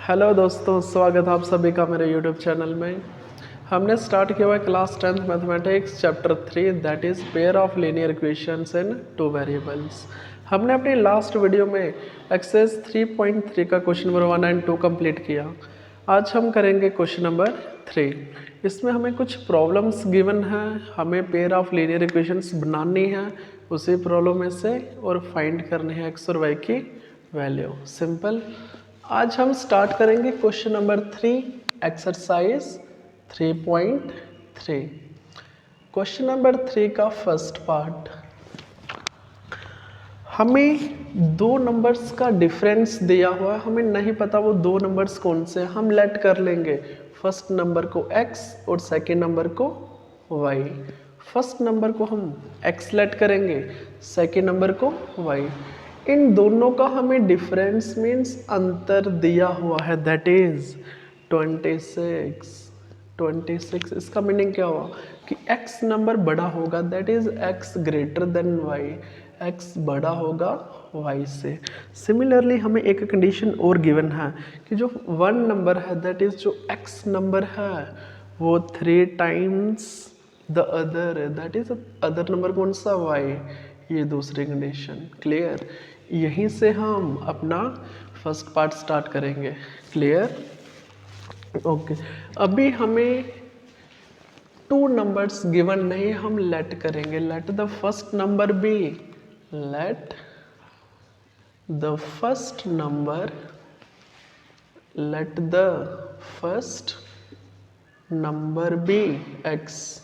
Hello दोस्तों, स्वागत है आप सभी का मेरे यूट्यूब चैनल में। हमने स्टार्ट किया हुआ है class 10th mathematics chapter 3 that is pair of linear equations in two variables. हमने अपनी लास्ट वीडियो में एक्सरसाइज 3.3 का क्वेश्चन नंबर 1 एंड 2 कंप्लीट किया। आज हम करेंगे क्वेश्चन नंबर 3। इसमें हमें कुछ प्रॉब्लम्स गिवन है, हमें पेयर ऑफ लीनियर इक्वेशंस बनानी है उसी प्रॉब्लम में से और फाइंड करनी है एक्स और वाई की वैल्यू। सिंपल। आज हम स्टार्ट करेंगे question number 3 exercise 3.3। Question number 3 का फर्स्ट पार्ट, हमें दो नंबर्स का डिफरेंस दिया हुआ है, हमें नहीं पता वो दो नंबर्स कौन से हैं। हम लेट कर लेंगे फर्स्ट नंबर को x और सेकेंड नंबर को y। फर्स्ट नंबर को हम x लेट करेंगे, सेकेंड नंबर को y। इन दोनों का हमें डिफरेंस मीन्स अंतर दिया हुआ है, दैट इज 26। इसका मीनिंग क्या हुआ कि x नंबर बड़ा होगा, that is x greater than y। x बड़ा होगा y से। सिमिलरली हमें एक कंडीशन और गिवन है कि जो 1 नंबर है, दैट इज जो x नंबर है वो 3 times the other, that is other number कौन सा y। ये दूसरी कंडीशन। क्लियर। यहीं से हम अपना फर्स्ट पार्ट स्टार्ट करेंगे। क्लियर। ओके। अभी हमें 2 नंबर्स गिवन नहीं, हम लेट करेंगे। Let the first number be, let the first number, let the first number be x।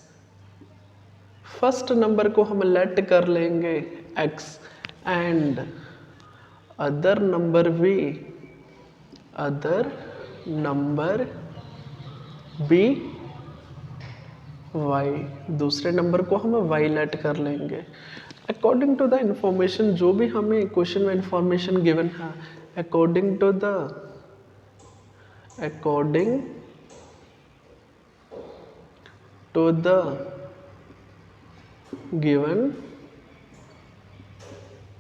First number को हम लेट कर लेंगे x and other number be, other number be y। दूसरे नंबर को हम y लेट कर लेंगे। अकॉर्डिंग टू द इंफॉर्मेशन, जो भी हमें क्वेश्चन में इंफॉर्मेशन गिवन है, according to the given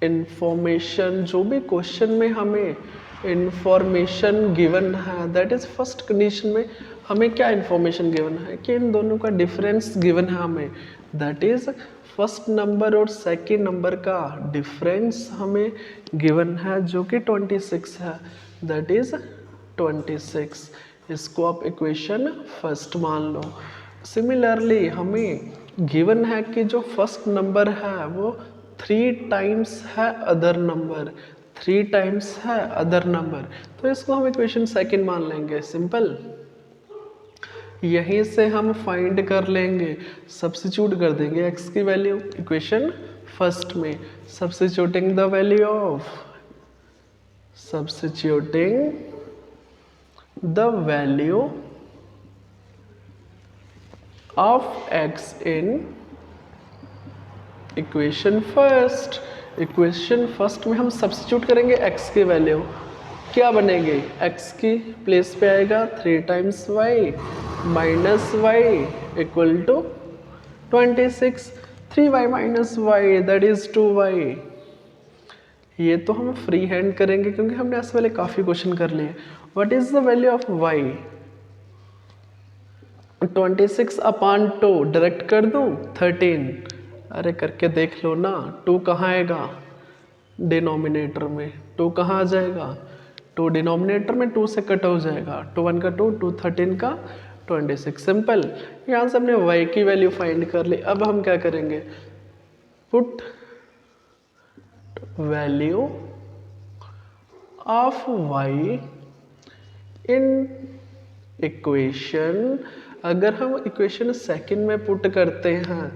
information, जो भी क्वेश्चन में हमें इंफॉर्मेशन गिवन है, दैट इज फर्स्ट कंडीशन में हमें क्या इंफॉर्मेशन गिवन है कि इन दोनों का डिफरेंस गिवन है हमें, दैट इज फर्स्ट नंबर और सेकेंड नंबर का डिफरेंस हमें गिवन है जो कि 26 है, दैट इज 26। इसको आप इक्वेशन फर्स्ट मान लो। सिमिलरली हमें गिवन है कि जो फर्स्ट नंबर है वो 3 टाइम्स है अदर नंबर, 3 टाइम्स है अदर नंबर, तो इसको हम इक्वेशन सेकंड मान लेंगे। सिंपल। यहीं से हम फाइंड कर लेंगे, सब्स्टिट्यूट कर देंगे x की वैल्यू इक्वेशन फर्स्ट में। Substituting the value of, substituting the value of x in equation first. Equation first में हम सब्स्टिट्यूट करेंगे x की वैल्यू, क्या बनेगी, x की प्लेस पे आएगा 3 times y minus y equal to 26। 3y minus y that is 2y। ये तो हम फ्री हैंड करेंगे क्योंकि हमने ऐसे वाले काफ़ी क्वेश्चन कर लिए। What is the value of y, 26 upon 2 direct कर दूं 13। अरे करके देख लो ना, 2 कहाँ आएगा डिनोमिनेटर में, 2 कहाँ आ जाएगा, 2 डिनोमिनेटर में 2 से कट हो जाएगा, 2 1 का 2, 2 13 का 26। सिंपल। यहाँ से हमने y की वैल्यू फाइंड कर ली। अब हम क्या करेंगे, put value of y in equation. अगर हम इक्वेशन सेकंड में पुट करते हैं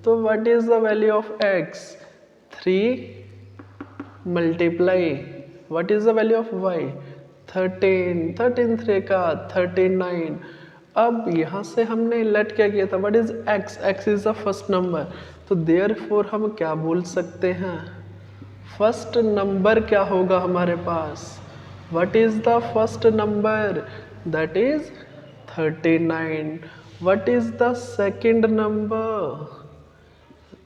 तो what is the value of x, 3 multiply what is the value of y, 13, 13 3 का 39। अब यहाँ से हमने लेट क्या किया था, what is x, x is the first number, तो देयरफॉर हम क्या बोल सकते हैं, फर्स्ट नंबर क्या होगा हमारे पास, what is the first number, that is 39। What is the second number,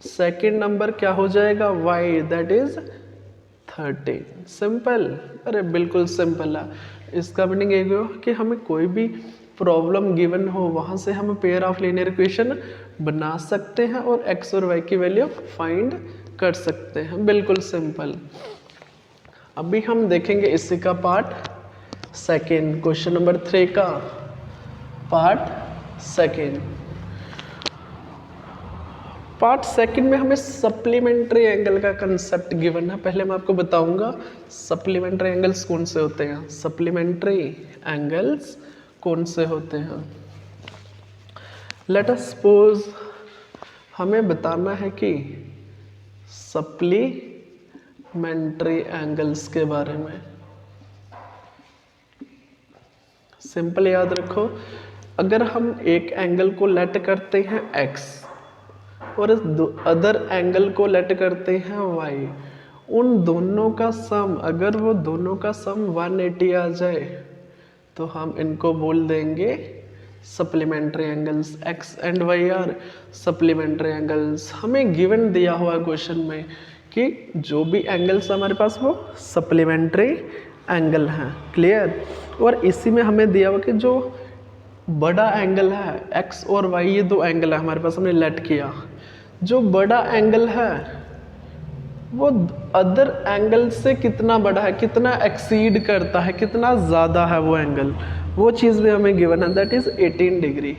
second number क्या हो जाएगा y, दैट इज 13। सिंपल, अरे बिल्कुल सिंपल है। इसका मीनिंग ये हो कि हमें कोई भी प्रॉब्लम गिवन हो वहाँ से हम पेयर ऑफ लीनियर इक्वेशन बना सकते हैं और एक्स और वाई की वैल्यू फाइंड कर सकते हैं, बिल्कुल सिंपल। अभी हम देखेंगे इसी का पार्ट सेकेंड, क्वेश्चन नंबर 3 का पार्ट सेकेंड। पार्ट सेकंड में हमें सप्लीमेंट्री एंगल का कंसेप्ट गिवन है। पहले मैं आपको बताऊंगा सप्लीमेंट्री एंगल्स कौन से होते हैं। सप्लीमेंट्री एंगल्स कौन से होते हैं, लेट अस सपोज हमें बताना है कि सप्लीमेंट्री एंगल्स के बारे में। सिंपल याद रखो, अगर हम एक एंगल को लेट करते हैं x और अदर एंगल को लेट करते हैं y, उन दोनों का सम, अगर वो दोनों का सम 180 आ जाए तो हम इनको बोल देंगे supplementary angles. x and y are supplementary angles. हमें गिवन दिया हुआ क्वेश्चन में कि जो भी एंगल्स हमारे पास वो सप्लीमेंट्री एंगल हैं, क्लियर। और इसी में हमें दिया हुआ कि जो बड़ा एंगल है x और y, ये दो एंगल है हमारे पास, हमने लेट किया। जो बड़ा एंगल है वो अदर एंगल से कितना बड़ा है, कितना एक्सीड करता है, कितना ज़्यादा है वो एंगल, वो चीज़ भी हमें गिवन है, दैट इज़ 18 डिग्री।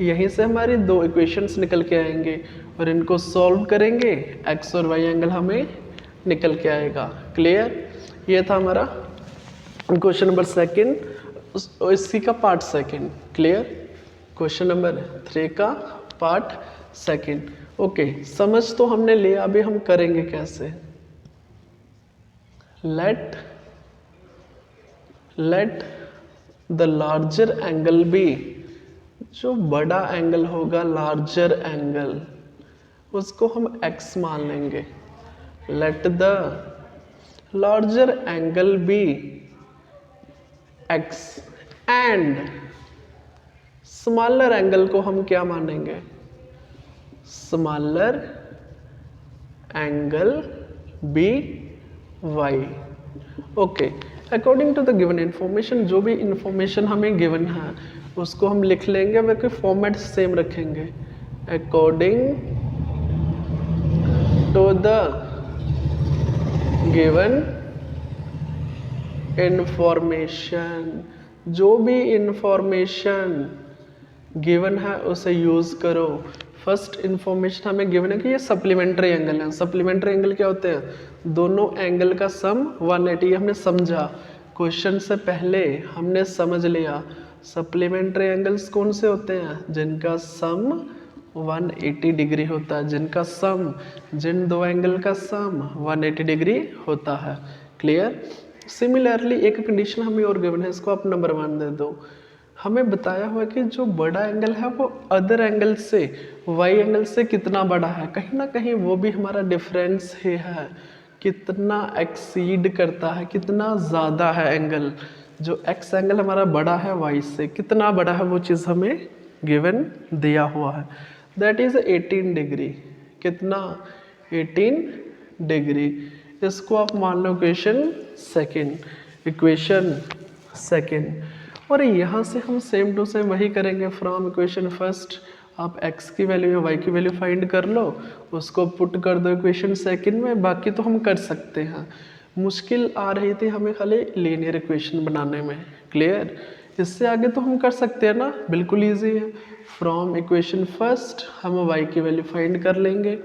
यहीं से हमारी दो इक्वेशंस निकल के आएंगे और इनको सॉल्व करेंगे, एक्स और वाई एंगल हमें निकल के आएगा, क्लियर। ये था हमारा क्वेश्चन नंबर सेकेंड, इसी का part second, clear. Question number 3 का पार्ट सेकेंड, ओके। समझ तो हमने लिया, अभी हम करेंगे कैसे। Let the larger angle be, जो बड़ा एंगल होगा लार्जर एंगल, उसको हम x मान लेंगे। Let the larger angle be x and smaller angle को हम क्या मानेंगे, smaller angle be y, okay. According to the given information, जो भी इंफॉर्मेशन हमें गिवन है उसको हम लिख लेंगे, वे कोई फॉर्मेट सेम रखेंगे। According to the given information, जो भी इंफॉर्मेशन गिवन है उसे यूज करो। फर्स्ट इंफॉर्मेशन हमें गिवन है कि ये सप्लीमेंट्री एंगल है। सप्लीमेंट्री एंगल क्या होते हैं, दोनों एंगल का सम 180। हमने समझा, क्वेश्चन से पहले हमने समझ लिया सप्लीमेंट्री एंगल्स कौन से होते हैं, जिनका सम 180 डिग्री होता है, जिनका सम, जिन दो एंगल का सम 180 डिग्री होता है, क्लियर। सिमिलरली एक कंडीशन हमें और गिवन है, इसको आप नंबर 1 दे दो। हमें बताया हुआ कि जो बड़ा एंगल है वो अदर एंगल से, वाई एंगल से कितना बड़ा है, कहीं ना कहीं वो भी हमारा डिफरेंस ही है, कितना एक्सीड करता है, कितना ज़्यादा है एंगल। जो एक्स एंगल हमारा बड़ा है वाई से, कितना बड़ा है वो चीज़ हमें गिवन दिया हुआ है, दैट इज़ 18 डिग्री। कितना, 18 डिग्री। इसको आप मान लो इक्वेशन सेकेंड। और यहाँ से हम सेम टू सेम वही करेंगे फ्रॉम इक्वेशन फर्स्ट। आप x की वैल्यू या y की वैल्यू फाइंड कर लो, उसको पुट कर दो इक्वेशन सेकंड में, बाकी तो हम कर सकते हैं। मुश्किल आ रही थी हमें खाली लीनियर इक्वेशन बनाने में, क्लियर। इससे आगे तो हम कर सकते हैं ना, बिल्कुल इजी है। फ्रॉम इक्वेशन फर्स्ट हम y की वैल्यू फाइंड कर लेंगे,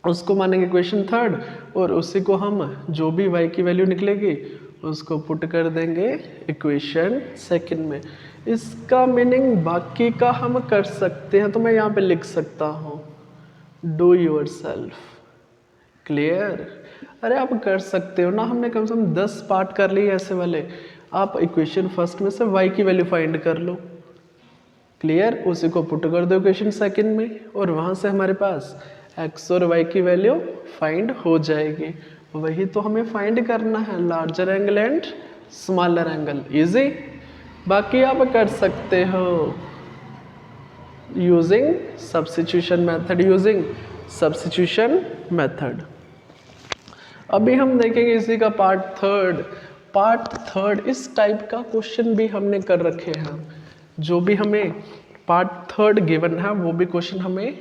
उसको मानेंगे इक्वेशन थर्ड, और उसी को हम जो भी y की वैल्यू निकलेगी उसको पुट कर देंगे इक्वेशन सेकंड में। इसका मीनिंग बाकी का हम कर सकते हैं, तो मैं यहाँ पे लिख सकता हूँ डू योर सेल्फ, क्लियर। अरे आप कर सकते हो ना, हमने कम से कम 10 पार्ट कर लिए ऐसे वाले। आप इक्वेशन फर्स्ट में से y की वैल्यू फाइंड कर लो, क्लियर। उसी को पुट कर दो इक्वेशन सेकंड में, और वहाँ से हमारे पास x और y की वैल्यू फाइंड हो जाएगी। वही तो हमें फाइंड करना है, larger angle and smaller angle, easy. बाकी आप कर सकते हो यूजिंग सब्स्टिट्यूशन मेथड, अभी हम देखेंगे इसी का पार्ट थर्ड इस टाइप का क्वेश्चन भी हमने कर रखे हैं। जो भी हमें पार्ट थर्ड गिवन है वो भी क्वेश्चन हमें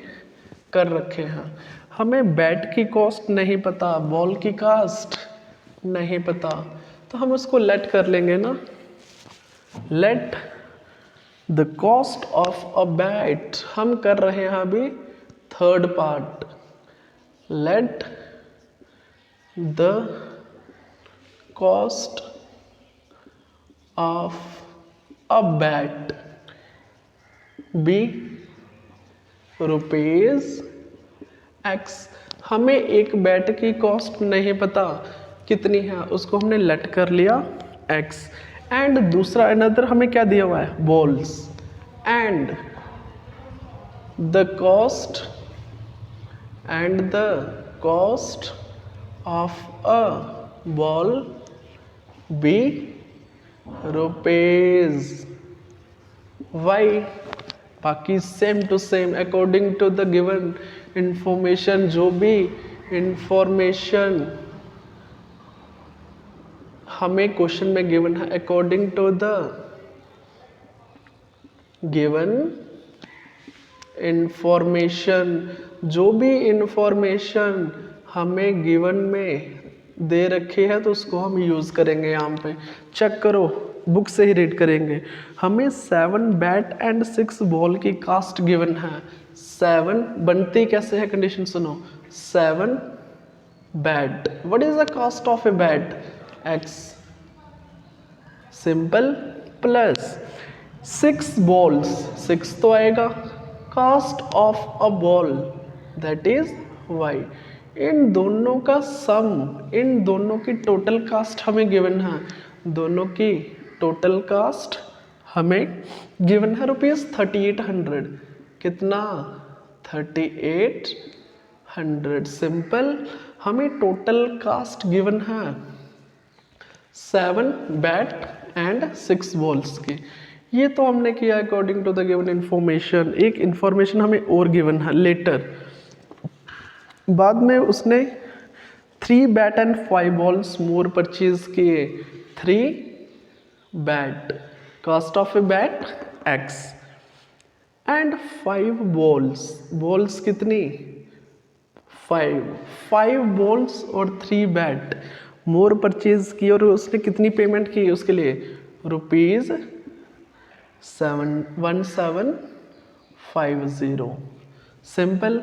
कर रखे हैं। हमें बैट की कॉस्ट नहीं पता, बॉल की कास्ट नहीं पता, तो हम उसको लेट कर लेंगे ना। Let the cost of a bat, हम कर रहे हैं अभी third part. Let the cost of a bat be rupees x. हमें एक बैट की कॉस्ट नहीं पता कितनी है, उसको हमने लेट कर लिया एक्स। एंड दूसरा अनदर हमें क्या दिया हुआ है, balls. And the cost of a ball be rupees y. बाकी same to same according to the given information, जो भी इंफॉर्मेशन हमें क्वेश्चन में गिवन है, according to the given information, जो भी इंफॉर्मेशन हमें गिवन में दे रखी है तो उसको हम यूज करेंगे। यहाँ पे चेक करो, बुक से ही रीड करेंगे। हमें 7 बैट एंड 6 बॉल की कास्ट गिवन है। 7 बनती कैसे है, कंडीशन सुनो। 7 bat, what is the cost of a bat, x simple, plus 6 balls, 6 तो आएगा, cost of a ball that is y. इन दोनों का सम, इन दोनों की टोटल कास्ट हमें गिवन है। दोनों की टोटल कास्ट हमें गिवन है ₹3800। कितना, 3800। सिंपल, हमें टोटल कास्ट गिवन है 7 बैट एंड 6 बॉल्स की। ये तो हमने किया according to the given information. एक इंफॉर्मेशन हमें और गिवन है लेटर, बाद में उसने 3 bat and 5 balls more purchase किए। 3 bat, cost of a bat x, and 5 balls, balls कितनी 5 बॉल्स और 3 बैट मोर परचेज की, और उसने कितनी पेमेंट की उसके लिए, ₹1750। सिंपल।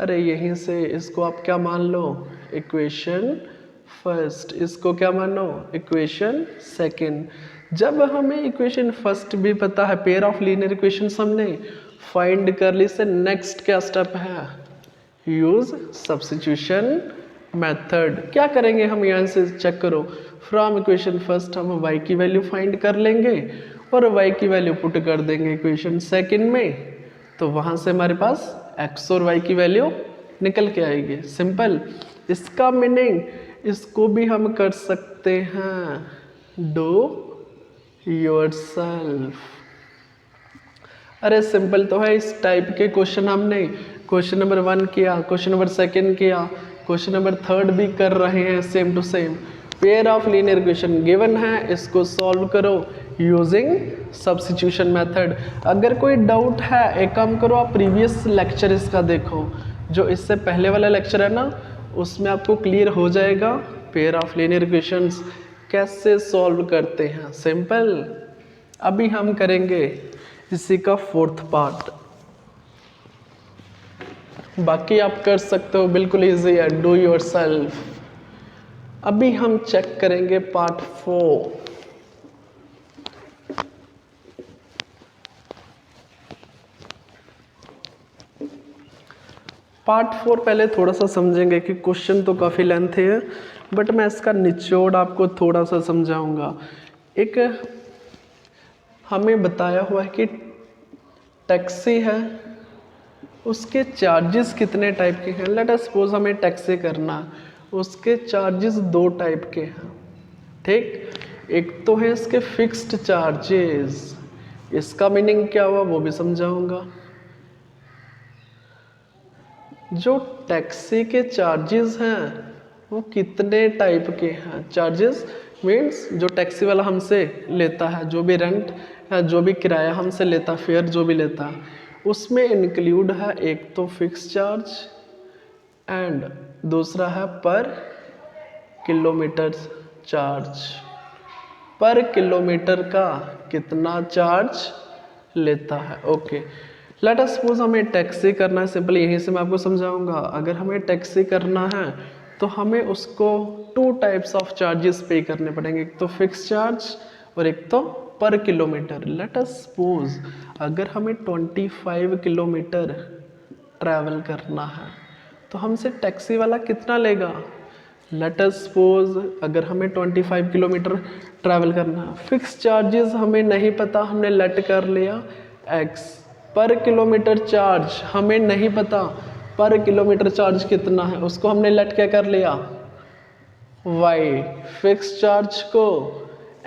अरे यहीं से इसको आप क्या मान लो, इक्वेशन फर्स्ट, इसको क्या मानो, इक्वेशन सेकंड। जब हमें इक्वेशन फर्स्ट भी पता है, पेयर ऑफ लीनियर इक्वेशन हमने फाइंड कर ली, से नेक्स्ट क्या स्टेप है, यूज सब्स्टिट्यूशन मेथड। क्या करेंगे हम, यहाँ से चेक करो, फ्रॉम इक्वेशन फर्स्ट हम y की वैल्यू फाइंड कर लेंगे और y की वैल्यू पुट कर देंगे इक्वेशन सेकंड में, तो वहाँ से हमारे पास x और y की वैल्यू निकल के आएगी। सिंपल। इसका मीनिंग, इसको भी हम कर सकते हैं डू योरसेल्फ। अरे सिंपल तो है, इस टाइप के क्वेश्चन हमने क्वेश्चन नंबर 1 किया, क्वेश्चन नंबर 2 किया, क्वेश्चन नंबर 3 भी कर रहे हैं same to same. Pair of linear equation given है, इसको सॉल्व करो यूजिंग सब्स्टिट्यूशन मेथड। अगर कोई डाउट है, एक काम करो, आप प्रीवियस लेक्चर इसका देखो, जो इससे पहले वाला लेक्चर है ना, उसमें आपको क्लियर हो जाएगा पेयर ऑफ लीनियर इक्वेशंस कैसे सॉल्व करते हैं। सिंपल। अभी हम करेंगे इसी का 4th पार्ट, बाकी आप कर सकते हो, बिल्कुल इजी है, डू योरसेल्फ। अभी हम चेक करेंगे पार्ट 4। पार्ट 4 पहले थोड़ा सा समझेंगे कि क्वेश्चन तो काफ़ी लेंथी है, बट मैं इसका निचोड़ आपको थोड़ा सा समझाऊंगा। एक हमें बताया हुआ है कि टैक्सी है, उसके चार्जेस कितने टाइप के हैं। लेट अस सपोज हमें टैक्सी करना, उसके चार्जेस 2 टाइप के हैं, ठीक। एक तो है इसके फिक्स्ड चार्जेस, इसका मीनिंग क्या हुआ वो भी समझाऊंगा। जो टैक्सी के चार्जेस हैं वो कितने टाइप के हैं चार्जेस, मीन्स जो टैक्सी वाला हमसे लेता है, जो भी रेंट है, जो भी किराया हमसे लेता, फेयर जो भी लेता है, उसमें इंक्लूड है एक तो फिक्स चार्ज एंड दूसरा है पर किलोमीटर चार्ज। पर किलोमीटर का कितना चार्ज लेता है। ओके, लेट अस सपोज हमें टैक्सी करना है, सिंपल यहीं से मैं आपको समझाऊंगा। अगर हमें टैक्सी करना है तो हमें उसको 2 टाइप्स ऑफ चार्जेस पे करने पड़ेंगे, एक तो फिक्स चार्ज और एक तो पर किलोमीटर। लेट अस सपोज अगर हमें 25 किलोमीटर ट्रैवल करना है तो हमसे टैक्सी वाला कितना लेगा। लेट अस सपोज अगर हमें 25 किलोमीटर ट्रैवल करना है, फिक्स चार्जेस हमें नहीं पता, हमने लेट कर लिया x। पर किलोमीटर चार्ज हमें नहीं पता, पर किलोमीटर चार्ज कितना है, उसको हमने लेट क्या कर लिया y। फिक्स चार्ज को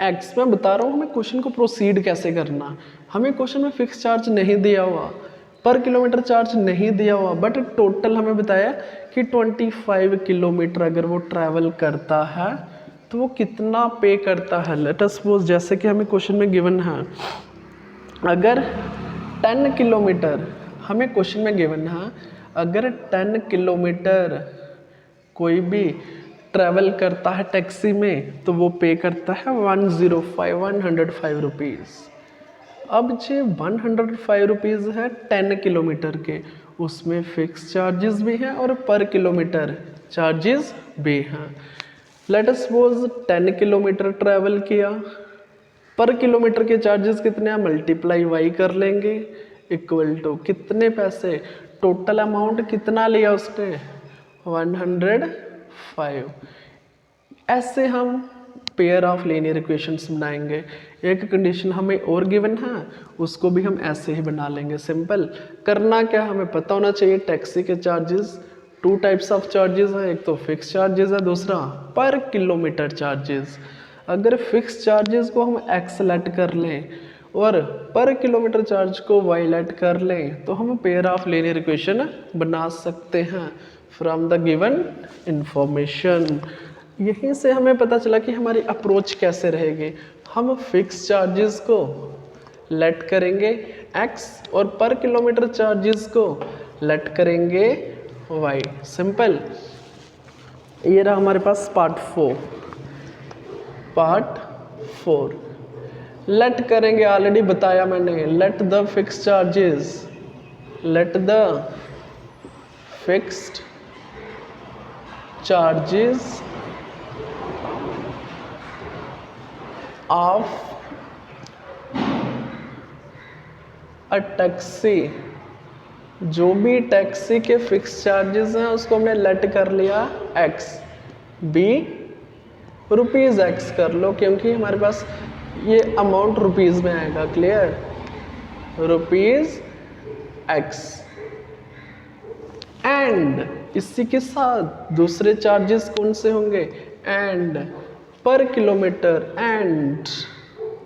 x। मैं बता रहा हूँ हमें क्वेश्चन को प्रोसीड कैसे करना। हमें क्वेश्चन में फिक्स चार्ज नहीं दिया हुआ, पर किलोमीटर चार्ज नहीं दिया हुआ, बट टोटल हमें बताया कि 25 किलोमीटर अगर वो ट्रैवल करता है तो वो कितना पे करता है। लेट अस सपोज जैसे कि हमें क्वेश्चन में गिवन है, अगर 10 किलोमीटर हमें क्वेश्चन में गिवन है, अगर 10 किलोमीटर कोई भी ट्रैवल करता है टैक्सी में तो वो पे करता है 105 रुपीज़। अब जे 105 रुपीज़ है 10 किलोमीटर के, उसमें फिक्स चार्जेस भी हैं और पर किलोमीटर चार्जेस भी हैं। Let us suppose 10 kilometre travel किया, पर किलोमीटर के चार्जेस कितने हैं, मल्टीप्लाई वाई कर लेंगे, इक्वल टू कितने पैसे, टोटल अमाउंट कितना लिया उसने 105। ऐसे हम पेयर ऑफ लीनियर इक्वेशंस बनाएंगे। एक कंडीशन हमें और गिवन है, उसको भी हम ऐसे ही बना लेंगे। सिंपल करना क्या, हमें पता होना चाहिए टैक्सी के चार्जेस 2 टाइप्स ऑफ चार्जेस हैं, एक तो फिक्स चार्जेस है, दूसरा पर किलोमीटर चार्जेस। अगर फिक्स चार्जेस को हम एक्स लेट कर लें और पर किलोमीटर चार्ज को वाई लेट कर लें तो हम पेयर ऑफ लीनियर इक्वेशन बना सकते हैं फ्रॉम द गिवन इंफॉर्मेशन। यहीं से हमें पता चला कि हमारी अप्रोच कैसे रहेगी। हम फिक्स चार्जेस को लेट करेंगे x और पर किलोमीटर चार्जेस को लेट करेंगे y। सिंपल। ये रहा हमारे पास पार्ट 4 लेट करेंगे, ऑलरेडी बताया मैंने, let the fix charges, let the fixed charges of a taxi. जो भी टैक्सी के फिक्स चार्जेस हैं उसको हमने लेट कर लिया x, b रुपीज़ x कर लो क्योंकि हमारे पास ये अमाउंट रुपीज़ में आएगा। क्लियर, रुपीज़ x एंड इसी के साथ दूसरे चार्जेस कौन से होंगे, एंड पर किलोमीटर, एंड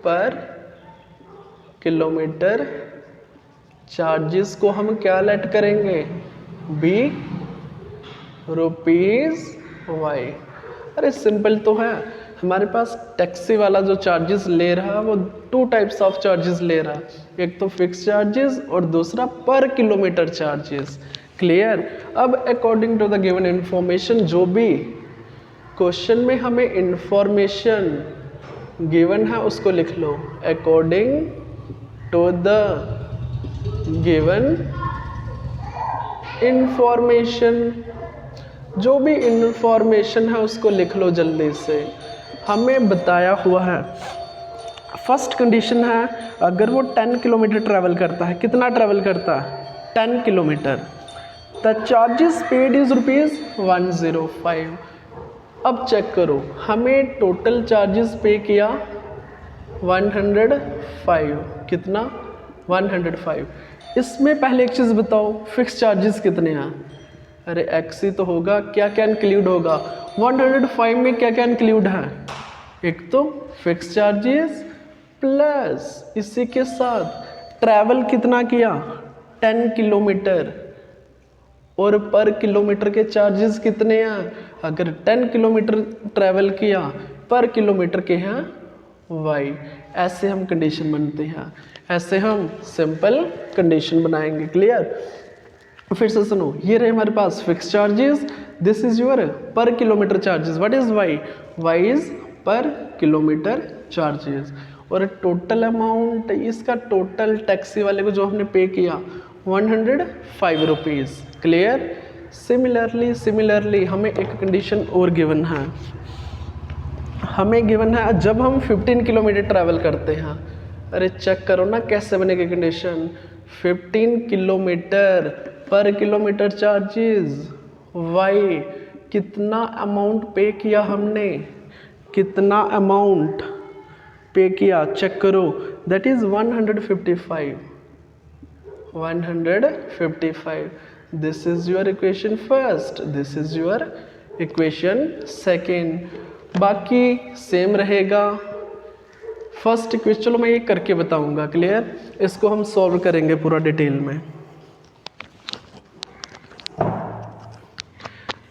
पर किलोमीटर चार्जेस को हम क्या लेट करेंगे, बी रुपीज़ वाई। अरे सिंपल तो है, हमारे पास टैक्सी वाला जो चार्जेस ले रहा है वो 2 टाइप्स ऑफ चार्जेस ले रहा है, एक तो फिक्स चार्जेस और दूसरा पर किलोमीटर चार्जेस। क्लियर। अब according to the given information, जो भी क्वेश्चन में हमें इंफॉर्मेशन गिवन है उसको लिख लो। According to the given information, जो भी इंफॉर्मेशन है उसको लिख लो जल्दी से। हमें बताया हुआ है, फर्स्ट कंडीशन है अगर वो 10 किलोमीटर ट्रैवल करता है, कितना ट्रैवल करता है 10 kilometre, the charges paid is ₹105। अब चेक करो, हमें टोटल चार्जेस पे किया 105, कितना 105। इसमें पहले एक चीज़ बताओ, फिक्स चार्जेस कितने हैं, अरे एक्स ही तो होगा, क्या क्या इंक्लूड होगा 105 में, क्या क्या इंक्लूड है, एक तो फिक्स चार्जेस प्लस इसी के साथ ट्रैवल कितना किया 10 किलोमीटर, और पर किलोमीटर के चार्जेस कितने हैं अगर 10 किलोमीटर ट्रैवल किया पर किलोमीटर के हैं y। ऐसे हम कंडीशन बनते हैं, ऐसे हम सिंपल कंडीशन बनाएंगे। क्लियर? फिर से सुनो, ये रहे हमारे पास fix charges, this is your per kilometre charges. What is y? y is per kilometre charges. और टोटल अमाउंट, इसका टोटल टैक्सी वाले को जो हमने पे किया 105 रुपीज़। क्लियर? सिमिलरली हमें एक कंडीशन और गिवन है, हमें गिवन है जब हम 15 किलोमीटर ट्रैवल करते हैं। अरे चेक करो ना कैसे बनेगी condition. 15 kilometre per kilometre charges y, कितना अमाउंट पे किया हमने, कितना अमाउंट पे किया चेक करो, that is 155। 155। This is your equation first, this is your equation second. बाकी सेम रहेगा। फर्स्ट इक्वेशन चलो मैं ये करके बताऊंगा। क्लियर? इसको हम सॉल्व करेंगे पूरा डिटेल में।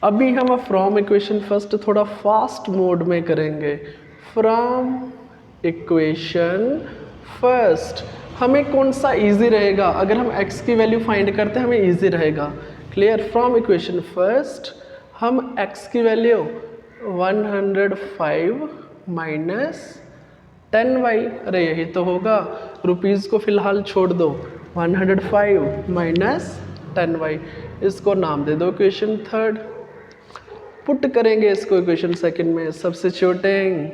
अभी हम फ्रॉम इक्वेशन फर्स्ट थोड़ा फास्ट मोड में करेंगे। फ्रॉम इक्वेशन फर्स्ट हमें कौन सा इजी रहेगा? अगर हम x की वैल्यू फाइंड करते हैं हमें इजी रहेगा। क्लियर? फ्रॉम इक्वेशन फर्स्ट हम x की वैल्यू 105 माइनस 10y, अरे यही तो होगा, रुपीज़ को फिलहाल छोड़ दो, 105 माइनस 10y, इसको नाम दे दो इक्वेशन थर्ड। पुट करेंगे इसको इक्वेशन सेकंड में, substituting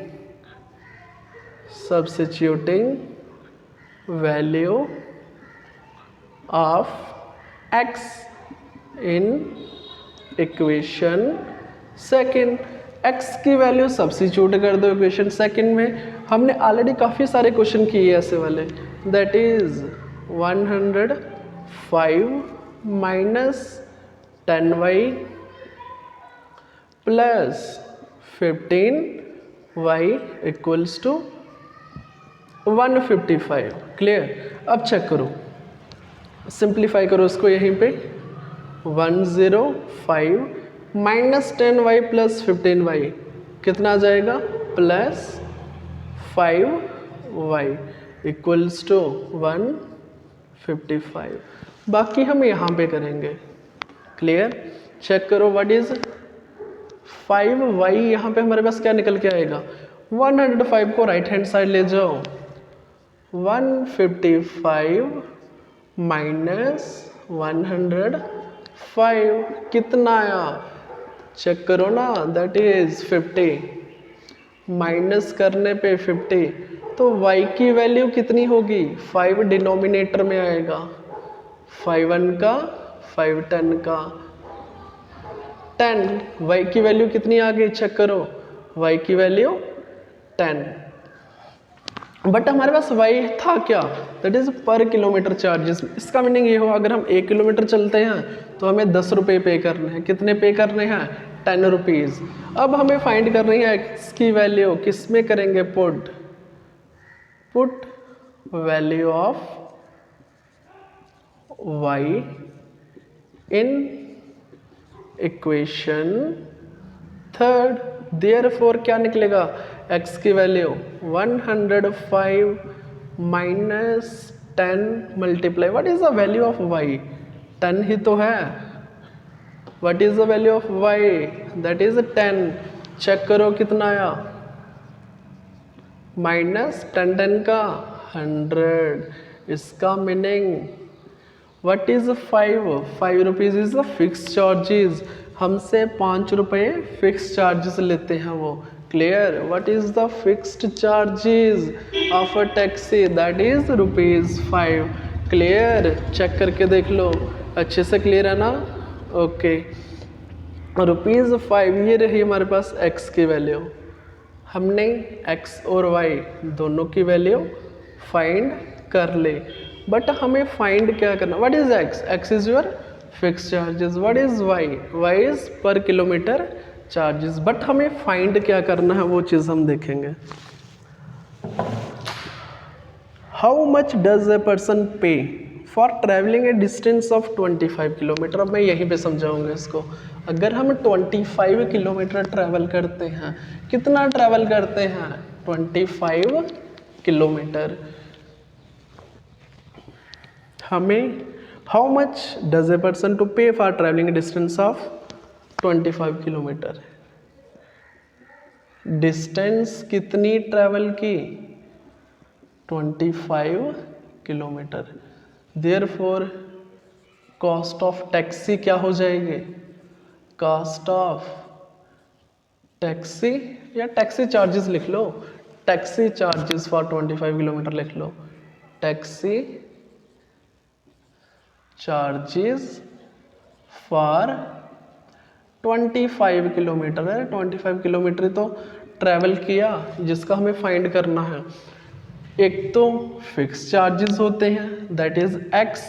value of x in equation second. x की वैल्यू सब्स्टिट्यूट कर दो इक्वेशन सेकंड में। हमने ऑलरेडी काफ़ी सारे क्वेश्चन किए ऐसे वाले, that is 105 minus 10y plus 15y equals to 155। Clear? अब चेक करो, सिंप्लीफाई करो इसको यहीं पे। 105 माइनस 10y प्लस 15y कितना आ जाएगा? Plus 5y equals to 155। बाकी हम यहाँ पे करेंगे। क्लियर? चेक करो, व्हाट इज 5y, यहाँ पे हमारे पास क्या निकल के आएगा? 105 को राइट हैंड साइड ले जाओ, 155 माइनस 105 कितना आया? चेक करो ना, दैट इज 50। माइनस करने पे 50, तो y की वैल्यू कितनी होगी? 5 डिनोमिनेटर में आएगा, 5 1 का 5 10 का 10। y की वैल्यू कितनी आ गई? चेक करो, y की वैल्यू 10। बट हमारे पास y था क्या? That is per kilometre charges. इसका मीनिंग ये हो, अगर हम 1 किलोमीटर चलते हैं तो हमें 10 रुपये पे करने हैं। कितने पे करने हैं? 10 रुपीज़। अब हमें फाइंड करनी है x की वैल्यू, किस में करेंगे? Put value of y in equation third. Therefore क्या निकलेगा? x की value 105 minus 10 multiply, what is the value of y? 10 ही तो है। What is the value of y? That is 10। Check करो कितना आया? माइनस 10 10 का 100। इसका meaning what is 5 rupees is the fix charges. हमसे 5 रुपये फिक्स चार्जेस लेते हैं वो। Clear? What is the fixed charges of a taxi? That is ₹5। Clear? Check करके देख लो, अच्छे से क्लियर है ना? ओके, ₹5 ये रही हमारे पास x की वैल्यू। हमने x और y दोनों की वैल्यू फाइंड कर ले, बट हमें फाइंड क्या करना? What is x? x is your fix charges. What is y? y is per kilometre charges. But हमें फाइंड क्या करना है वो चीज़ हम देखेंगे। How much does a person pay for travelling a distance of 25 kilometre. अब मैं यहीं पे समझाऊंगा इसको। अगर हम 25 किलोमीटर ट्रैवल करते हैं, कितना ट्रैवल करते हैं? 25 किलोमीटर। हमें how much does a person to pay for travelling a distance of 25 kilometre? Distance कितनी ट्रैवल की? 25 kilometre. Therefore cost of taxi क्या हो जाएगी? कॉस्ट ऑफ टैक्सी या टैक्सी चार्जेस लिख लो, टैक्सी चार्जेस फॉर 25 किलोमीटर लिख लो। टैक्सी चार्जेस फॉर 25 किलोमीटर है। 25 किलोमीटर तो ट्रैवल किया, जिसका हमें फाइंड करना है। एक तो फिक्स चार्जेस होते हैं दैट इज एक्स,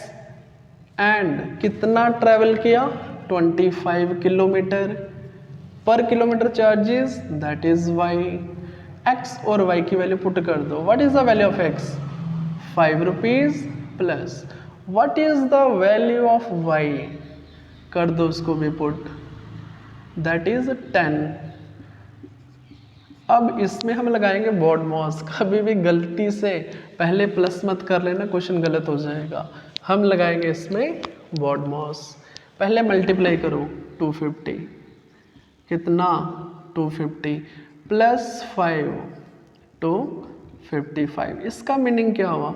एंड कितना ट्रैवल किया? 25 kilometre. Per kilometre charges that is y. X और वाई की वैल्यू पुट कर दो। What is the value of x? 5 rupees plus what is the value of y? कर दो उसको भी पुट, दैट इज 10। अब इसमें हम लगाएंगे बॉड मॉस। कभी भी गलती से पहले प्लस मत कर लेना, क्वेश्चन गलत हो जाएगा। हम लगाएंगे इसमें बॉड मॉस। पहले मल्टीप्लाई करो 250, कितना? 250 प्लस 5 255। इसका मीनिंग क्या हुआ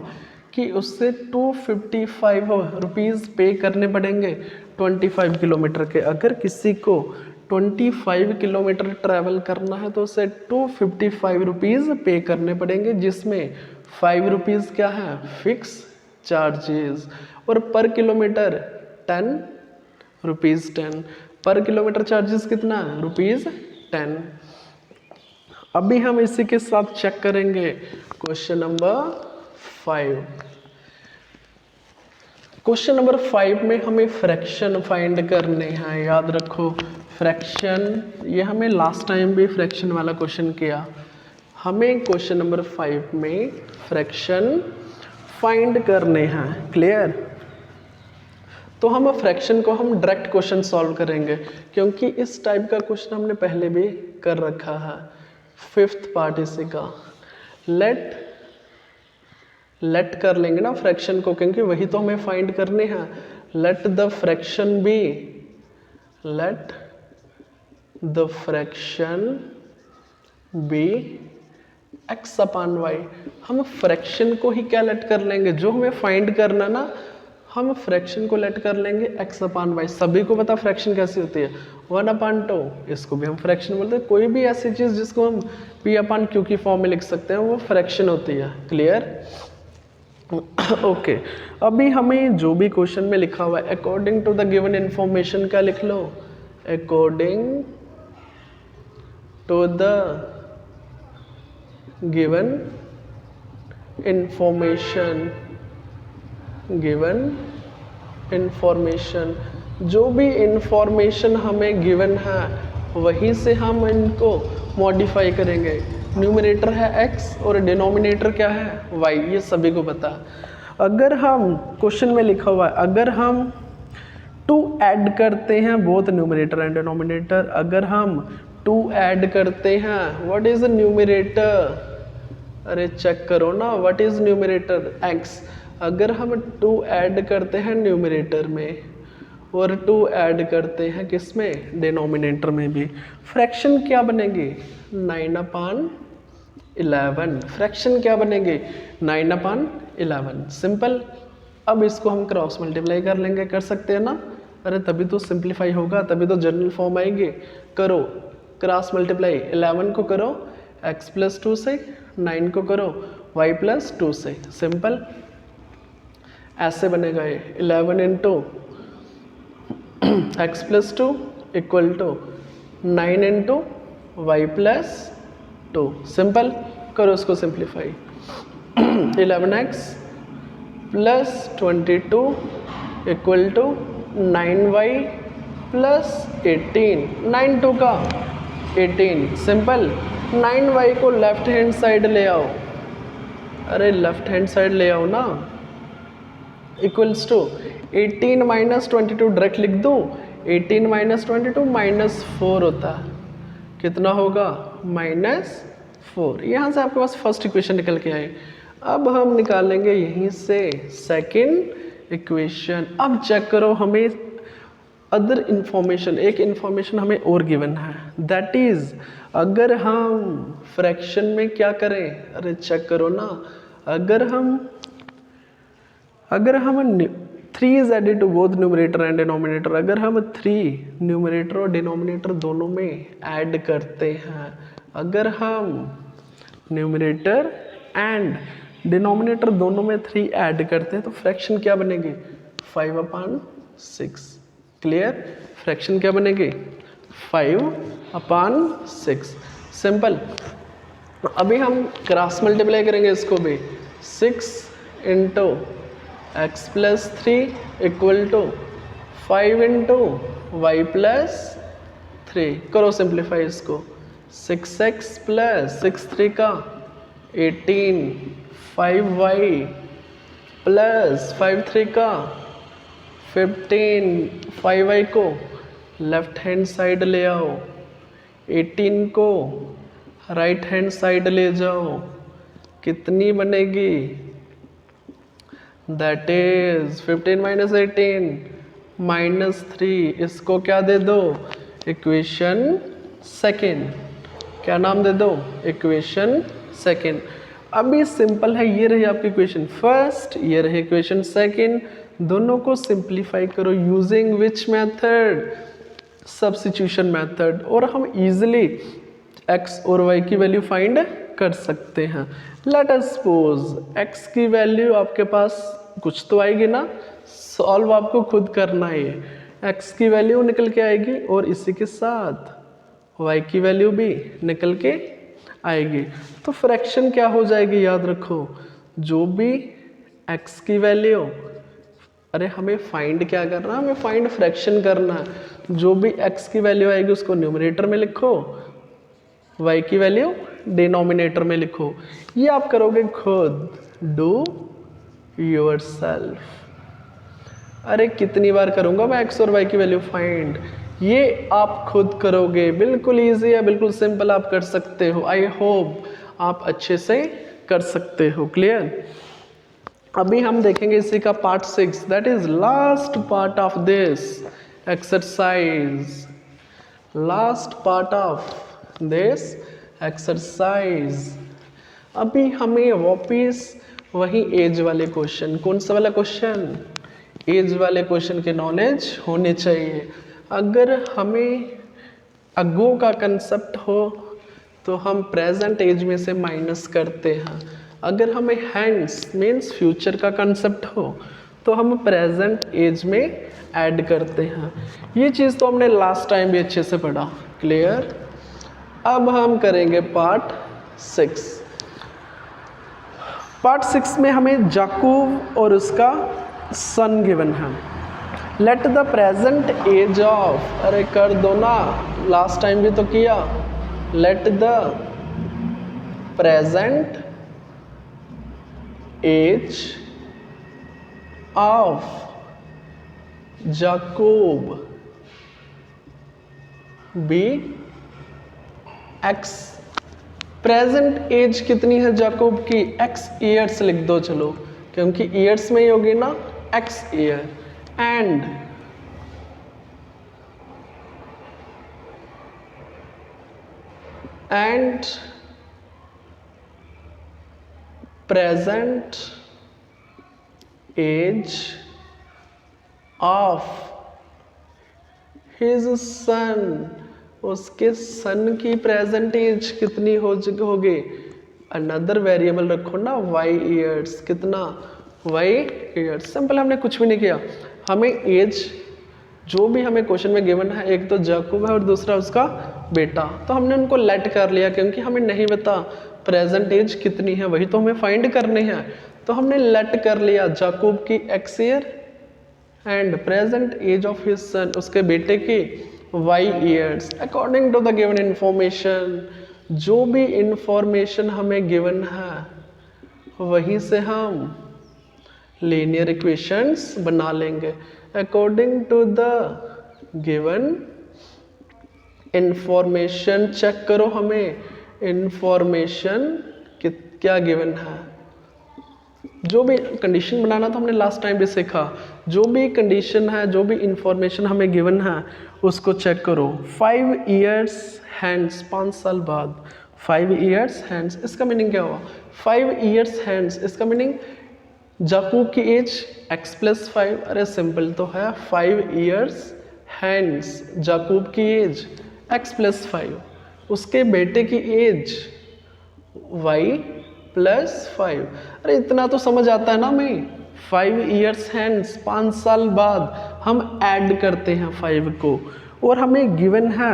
कि उससे 255 रुपीज़ पे करने पड़ेंगे 25 किलोमीटर के। अगर किसी को 25 किलोमीटर ट्रैवल करना है तो उसे 255 रुपीज़ पे करने पड़ेंगे, जिसमें 5 रुपीज़ क्या है? फिक्स चार्जेस, और पर किलोमीटर 10 रुपीज़ 10। पर किलोमीटर चार्जेस कितना है? रुपीज़ 10। अभी हम इसी के साथ चेक करेंगे क्वेश्चन नंबर 5। क्वेश्चन नंबर 5 में हमें फ्रैक्शन फाइंड करने हैं। याद रखो फ्रैक्शन, ये हमें लास्ट टाइम भी फ्रैक्शन वाला क्वेश्चन किया। हमें क्वेश्चन नंबर 5 में फ्रैक्शन फाइंड करने हैं। क्लियर? तो हम फ्रैक्शन को हम डायरेक्ट क्वेश्चन सॉल्व करेंगे, क्योंकि इस टाइप का क्वेश्चन हमने पहले भी कर रखा है। 5th पार्ट इसी का। लेट कर लेंगे ना फ्रैक्शन को, क्योंकि वही तो हमें फाइंड करने हैं। Let the fraction be x upon y. हम फ्रैक्शन को ही क्या लेट कर लेंगे? जो हमें फाइंड करना ना, हम फ्रैक्शन को लेट कर लेंगे एक्स अपॉन वाई। सभी को पता फ्रैक्शन कैसी होती है? 1/2। इसको भी हम फ्रैक्शन बोलते हैं। कोई भी ऐसी चीज़ जिसको हम p/q की फॉर्म में लिख सकते हैं, वो फ्रैक्शन होती है। क्लियर? ओके। अभी हमें जो भी क्वेश्चन में लिखा हुआ है, according to the given information का लिख लो। According to the given information, जो भी इंफॉर्मेशन हमें गिवन है वहीं से हम इनको मॉडिफाई करेंगे। न्यूमरेटर है x और डिनोमिनेटर क्या है? y। ये सभी को पता है। अगर हम क्वेश्चन में लिखा हुआ है, अगर हम 2 ऐड करते हैं बोथ न्यूमरेटर एंड डिनोमिनेटर, अगर हम 2 ऐड करते हैं, व्हाट इज न्यूमरेटर? अरे चेक करो ना, व्हाट इज न्यूमरेटर? x। अगर हम 2 ऐड करते हैं न्यूमरेटर में और 2 ऐड करते हैं किसमें? डिनोमिनेटर में भी, फ्रैक्शन क्या बनेगी? 9/11। फ्रैक्शन क्या बनेगी? 9/11। सिंपल। अब इसको हम क्रॉस मल्टीप्लाई कर लेंगे, कर सकते हैं ना? अरे तभी तो सिंप्लीफाई होगा, तभी तो जनरल फॉर्म आएगी। करो क्रॉस मल्टीप्लाई। 11 को करो x + 2 से, 9 को करो y + 2 से। सिंपल। ऐसे बनेगा ये 11 × x + 2 = 9 × y + 2। सिंपल। करो इसको सिंप्लीफाई। 11x + 22 = 9y + 18। 9 2 का 18। सिंपल। 9y को लेफ्ट हैंड साइड ले आओ। अरे लेफ्ट हैंड साइड ले आओ ना। इक्वल्स टू 18 माइनस 22 डायरेक्ट लिख दूँ, 18 माइनस 22 माइनस 4 होता है, कितना होगा -4। यहाँ से आपके पास फर्स्ट इक्वेशन निकल के आई। अब हम निकालेंगे यहीं से सेकंड इक्वेशन। अब चेक करो, हमें अदर इंफॉर्मेशन, एक इंफॉर्मेशन हमें और गिवन है, दैट इज अगर हम फ्रैक्शन में क्या करें, अरे चेक करो ना, अगर हम 3 is added to both numerator and denominator, अगर हम 3 न्यूमरेटर और डिनोमिनेटर दोनों में ऐड करते हैं, अगर हम न्यूमरेटर एंड डिनोमिनेटर दोनों में 3 ऐड करते हैं तो फ्रैक्शन क्या बनेगी 5/6। क्लियर, फ्रैक्शन क्या बनेगी 5/6। सिंपल। अभी हम क्रॉस मल्टीप्लाई करेंगे इसको भी, 6 into x plus 3 equal to 5 into y plus 3। करो सिंप्लीफाई इसको, 6x प्लस 6 का 18, 5y प्लस 5 का 15, 5y को लेफ्ट हैंड साइड ले आओ, 18 को राइट हैंड साइड ले जाओ, कितनी बनेगी, दैट इज 15 माइनस 18 -3। इसको क्या दे दो, इक्वेशन सेकेंड। क्या नाम दे दो, इक्वेशन सेकेंड। अभी सिंपल है, ये रही आपकी इक्वेशन फर्स्ट, ये रही इक्वेशन सेकेंड। दोनों को सिंप्लीफाई करो using which method, substitution method, और हम इजीली x और y की वैल्यू फाइंड कर सकते हैं। लेट अस सपोज x की वैल्यू आपके पास कुछ तो आएगी ना, सॉल्व आपको खुद करना है। x की वैल्यू निकल के आएगी और इसी के साथ y की वैल्यू भी निकल के आएगी। तो फ्रैक्शन क्या हो जाएगी, याद रखो, जो भी x की वैल्यू, अरे हमें फाइंड क्या करना है, हमें फाइंड फ्रैक्शन करना है। जो भी x की वैल्यू आएगी उसको न्यूमरेटर में लिखो, y की वैल्यू डिनोमिनेटर में लिखो। ये आप करोगे खुद, डू योरसेल्फ। अरे कितनी बार करूँगा मैं x और y की वैल्यू फाइंड, ये आप खुद करोगे। बिल्कुल इजी है, बिल्कुल सिंपल, आप कर सकते हो। आई होप आप अच्छे से कर सकते हो। क्लियर। अभी हम देखेंगे इसी का part 6, that is last part of this exercise, last part of this exercise. अभी हमें वापिस वही एज वाले क्वेश्चन, कौन सा वाला क्वेश्चन, एज वाले क्वेश्चन के नॉलेज होने चाहिए। अगर हमें अगो का कंसेप्ट हो तो हम प्रेजेंट एज में से माइनस करते हैं। अगर हमें हैंड्स मीन्स फ्यूचर का कंसेप्ट हो तो हम प्रेजेंट एज में ऐड करते हैं। ये चीज़ तो हमने लास्ट टाइम भी अच्छे से पढ़ा। क्लियर। अब हम करेंगे पार्ट 6। पार्ट 6 में हमें जाकूब और उसका सन गिवन है। Let the present age of, अरे कर दो ना, लास्ट टाइम भी तो किया। Let the present age of Jacob be x. Present age कितनी है जाकूब की, एक्स ईयर्स लिख दो चलो, क्योंकि ईयर्स में ही होगी ना, x year. And present age of his son, उसके सन की प्रेजेंट एज कितनी होगी, अनदर वेरिएबल रखो ना, वाई ईयर्स। कितना, वाई ईयर्स। सिंपल, हमने कुछ भी नहीं किया। हमें एज जो भी हमें क्वेश्चन में गिवन है, एक तो जाकूब है और दूसरा उसका बेटा, तो हमने उनको लेट कर लिया क्योंकि हमें नहीं पता प्रेजेंट एज कितनी है, वही तो हमें फाइंड करनी है। तो हमने लेट कर लिया जाकूब की x year and present age of his son, उसके बेटे की y years, according to the given information. जो भी इंफॉर्मेशन हमें गिवन है वहीं से हम लीनियर इक्वेशंस बना लेंगे according to the given information. Check करो हमें इंफॉर्मेशन क्या गिवन है। जो भी कंडीशन बनाना था हमने लास्ट टाइम भी सीखा, जो भी कंडीशन है, जो भी इंफॉर्मेशन हमें गिवन है उसको चेक करो। 5 years हैंड्स, 5 साल बाद। 5 years हैंड्स इसका मीनिंग क्या हुआ? 5 years हैंड्स इसका मीनिंग जाकूब की एज x+5। अरे सिंपल तो है, 5 years हैंड्स जाकूब की एज x+5, उसके बेटे की एज y+5। अरे इतना तो समझ आता है ना हमें। 5 years हैंड्स 5 साल बाद हम ऐड करते हैं 5 को, और हमें गिवन है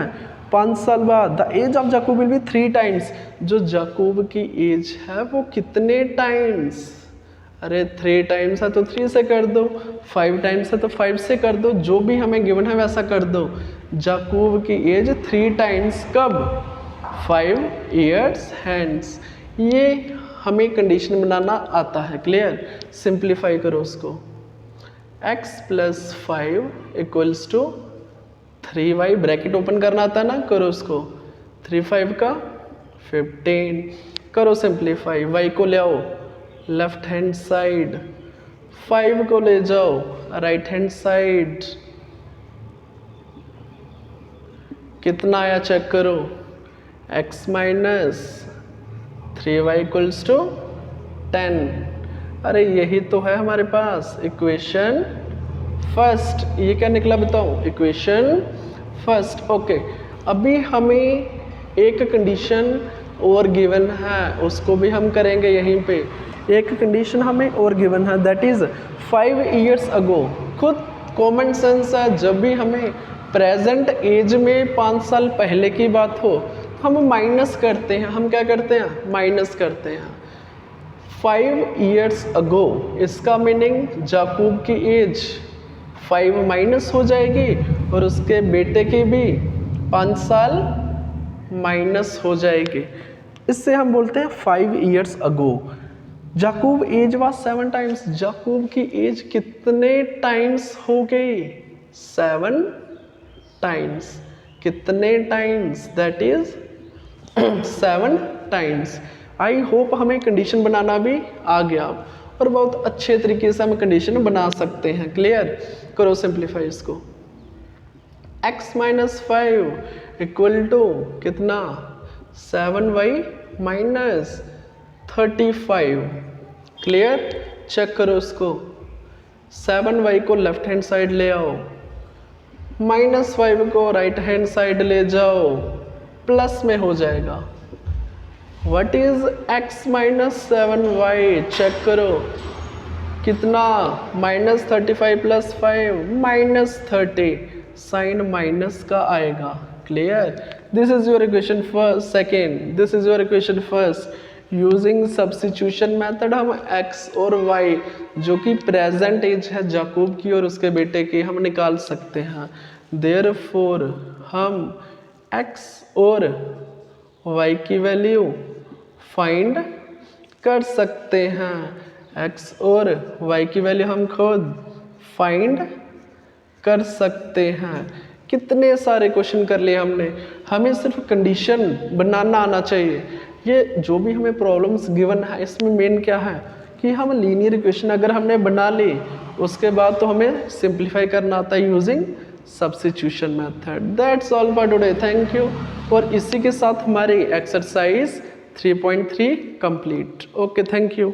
5 साल बाद the age of Jacob will be 3 times। जो जाकूब की एज है वो कितने टाइम्स? अरे 3 times है तो 3 से कर दो, 5 times है तो 5 से कर दो, जो भी हमें गिवन है वैसा कर दो। जाकूब की एज 3 times कब? 5 years हैंड्स। ये हमें कंडीशन बनाना आता है। क्लियर? सिंप्लीफाई करो उसको। x+5 equals to 3y, bracket open करना आता है ना, करो उसको। 3 5 का 15, करो सिंप्लीफाई। y को ले आओ लेफ्ट हैंड साइड, 5 को ले जाओ राइट हैंड साइड। कितना आया चेक करो। x - 3y equals to 10। अरे यही तो है हमारे पास इक्वेशन फर्स्ट। ये क्या निकला बताओ? Equation first. ओके, अभी हमें एक कंडीशन और गिवन है, उसको भी हम करेंगे यहीं पे। एक कंडीशन हमें और गिवन है, दैट इज 5 years अगो। खुद कॉमन सेंस है, जब भी हमें प्रेजेंट एज में 5 साल पहले की बात हो हम माइनस करते हैं। हम क्या करते हैं? माइनस करते हैं। 5 years अगो, इसका मीनिंग जाकूब की एज 5 माइनस हो जाएगी और उसके बेटे की भी 5 साल माइनस हो जाएगी। इससे हम बोलते हैं 5 years ago Jacob age was 7 times। जाकूब की एज कितने टाइम्स हो गई? 7 times। कितने times? That is 7 times। I hope हमें कंडीशन बनाना भी आ गया और बहुत अच्छे तरीके से हम कंडीशन बना सकते हैं। क्लियर? करो सिंप्लीफाई इसको। x - 5 इक्वल टू कितना? 7y - 35। क्लियर? चेक करो उसको। 7y को लेफ्ट हैंड साइड ले आओ, -5 को राइट हैंड साइड ले जाओ, प्लस में हो जाएगा। What is x - 7y? Check करो कितना? -35 + 5 -30, साइन माइनस का आएगा। Clear? This is your equation first. Second, this is your equation first. Using substitution method हम x और y जो कि प्रेजेंट एज है जाकूब की और उसके बेटे की हम निकाल सकते हैं। देयरफॉर हम x और y की वैल्यू फाइंड कर सकते हैं। x और y की वैल्यू हम खुद फाइंड कर सकते हैं। कितने सारे क्वेश्चन कर लिए हमने। हमें सिर्फ कंडीशन बनाना आना चाहिए। ये जो भी हमें प्रॉब्लम्स गिवन है इसमें मेन क्या है कि हम लीनियर इक्वेशन अगर हमने बना ली उसके बाद तो हमें सिंप्लीफाई करना आता है using substitution method. That's all for today. Thank you. और इसी के साथ हमारी exercise 3.3 complete. Okay, thank you.